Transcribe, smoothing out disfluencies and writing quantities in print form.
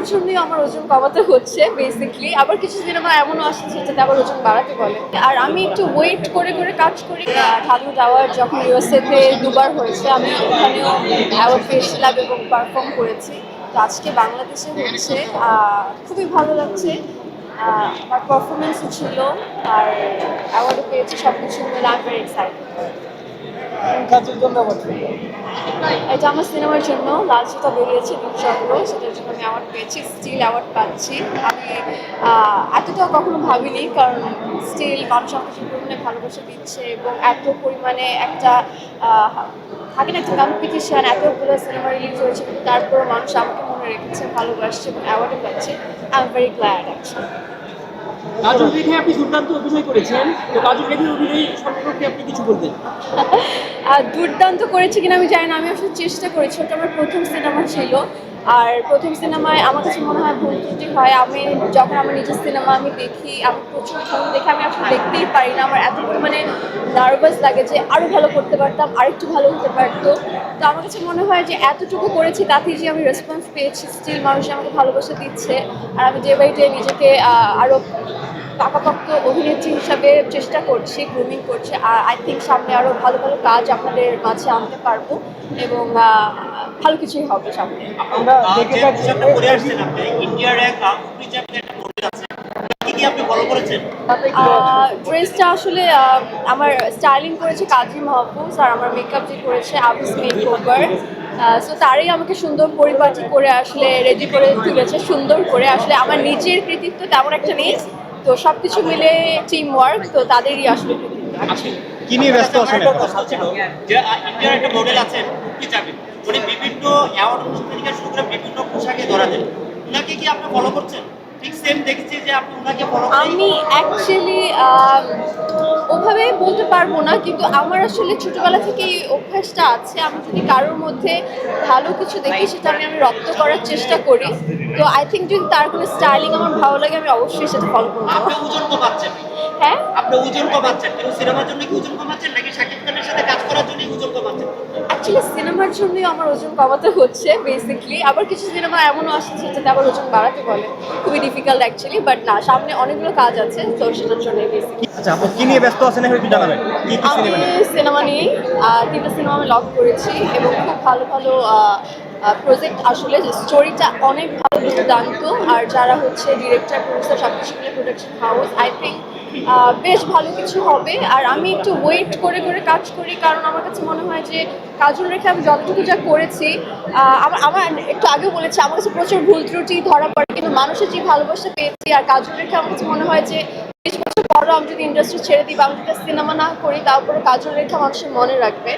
সিনেমার জন্যই আমার ওজন কমাতে হচ্ছে বেসিকলি। আবার কিছু সিনেমা এমনও আসছে যেটাতে আবার ওজন বাড়াতে বলে। আর আমি একটু ওয়েট করে করে কাজ করি। ঢালু যাওয়ার যখন ইউএসএতে দুবার হয়েছে, আমি ওখানেও অ্যাওয়ার্ড পেয়েছিলাম এবং পারফর্ম করেছি। তো আজকে বাংলাদেশে হচ্ছে, খুবই ভালো লাগছে। আমার পারফরমেন্সও ছিল, আর অ্যাওয়ার্ডও পেয়েছি, সব কিছু মিলে আই এম ভেরি এক্সাইটেড। কাজের জন্য এটা আমার সিনেমার জন্য লাল চিতা বেরিয়েছে চন্দ্র, সেটার জন্য আমি অ্যাওয়ার্ড পেয়েছি, স্টিল অ্যাওয়ার্ড পাচ্ছি। আমি এতটাও কখনো ভাবিনি, কারণ স্টিল মানুষ আমাকে যে পরিমাণে ভালোবাসা দিচ্ছে এবং এত পরিমাণে একটা থাকে না একটা কম্পিটিশন, এতগুলো সিনেমা রিলিজ হয়েছে, কিন্তু তারপরেও মানুষ আমাকে মনে রেখেছে, ভালোবাসছে এবং অ্যাওয়ার্ডও পাচ্ছে। I am very glad actually. কাজল রেখে আপনি দুর্দান্ত অভিনয় করেছেন, তো কাজল রেখে অভিনয় সম্পর্কে আপনি কিছু বলবেন? দুর্দান্ত করেছি কিনা আমি জানি না, আমি আসলে চেষ্টা করেছি। ওটা আমার প্রথম সিনেমা ছিল, আর প্রথম সিনেমায় আমার কাছে মনে হয় ভুল ত্রুটি হয়। আমি যখন আমার নিজের সিনেমা আমি দেখি, আমি প্রচুর ভুল দেখে আমি আসলে দেখতেই পারি না। আমার এত পরিমাণে নার্ভাস লাগে যে আরও ভালো করতে পারতাম, আরেকটু ভালো হতে পারতো। তো আমার কাছে মনে হয় যে এতটুকু করেছি, তাতেই যে আমি রেসপন্স পেয়েছি, স্টিল মানুষ আমাকে ভালোবাসা দিচ্ছে, আর আমি ডে বাই ডে নিজেকে আরও পাকাপোক্ত অভিনেত্রী হিসাবে চেষ্টা করছি, গ্রুমিং করছি। আর আই থিঙ্ক সামনে আরও ভালো ভালো কাজ আপনাদের মাঝে আনতে পারবো এবং ভালো কিছুই হবে সামনে। আমরা দেখে যে থাকছি পোশাকটা পরে আসছেন আপনি, ইন্ডিয়ার এক উপরি চ্যাম্পিয়ন একটা মডেল আছে, কি আপনি ফলো করেছেন? ড্রেসটা আসলে আমার স্টাইলিং করেছে কাজী মাহফুজ, আর আমার মেকআপ যে করেছে আবিস মেকওভার। সো তারাই আমাকে সুন্দর পরিপাটি করে আসলে রেডি করে তুলেছে, সুন্দর করে। আসলে আমার নিজের কৃতিত্ব তেমন একটা নেই, তো সব কিছু মিলে টিম ওয়ার্ক, তো তাদেরই আসলে কৃতিত্ব। কি নিয়ে ব্যস্ত আছেন? একটা প্রশ্ন ছিল যে ইন্ডিয়ার একটা মডেল আছেন কি যাবেন, উনি বিভিন্ন অ্যাওয়ার্ড অনুষ্ঠান থেকে শুরু করে বিভিন্ন পোশাকে ধরা দেন, ওনাকে কি আপনি ফলো করছেন? ঠিক সেম দেখছি যে আপনি ওনাকে ফলো করেন। আমি অ্যাকচুয়ালি ওভাবে বলতে পারবো না, কিন্তু আমার আসলে ছোটবেলা থেকে এই অভ্যাসটা আছে। আমি যদি কারোর মধ্যে ভালো কিছু দেখি, সেটা আমি রপ্ত করার চেষ্টা করি। তো আই থিঙ্ক যদি তার কোনো স্টাইলিং আমার ভালো লাগে, আমি অবশ্যই সেটা ফলো করবো। আপনি ওজন কমাচ্ছেন, হ্যাঁ, আপনি ওজন কমাচ্ছেন কিন্তু সিনেমার জন্য কি ওজন কমাচ্ছেন নাকি শাকিব খানের সাথে কাজ করার জন্য ওজন কমাচ্ছেন? অ্যাকচুয়ালি সিনেমার জন্যই আমার ওজন কমাতে হচ্ছে বেসিকলি। আবার কিছু সিনেমা এমনও আসছে যেটাতে আবার ওজন বাড়াতে বলে, খুবই ডিফিকাল্ট অ্যাকচুয়ালি। বাট না, সামনে অনেকগুলো কাজ আছে, তো সেটার জন্যই বেসিকলি। আচ্ছা, আপনি কি নিয়ে ব্যস্ত আছেন একটু জানাবেন? কি কি আমি সিনেমা নিয়ে? সিনেমা নিয়েই 3টা সিনেমা আমি লক করেছি এবং খুব ভালো ভালো প্রজেক্ট। আসলে স্টোরিটা অনেক ভালো, দুর্দান্ত। আর যারা হচ্ছে ডিরেক্টর, প্রডিউসার, সব কিছু মিলে প্রোডাকশন হাউস, আই থিঙ্ক বেশ ভালো কিছু হবে। আর আমি একটু ওয়েট করে করে কাজ করি, কারণ আমার কাছে মনে হয় যে কাজল রেখে আমি যতটুকু যা করেছি, আমার আমার একটু আগেও বলেছি, আমার কাছে প্রচুর ভুল ত্রুটি ধরা পড়ে, কিন্তু মানুষের যে ভালোবাসা পেয়েছি। আর কাজল রেখে আমার কাছে মনে হয় যে 20 বছর পরও আমি যদি ইন্ডাস্ট্রি ছেড়ে দিই বা আমি যদি সিনেমা না করি, তারপরে কাজল রেখা মানুষের মনে রাখবে।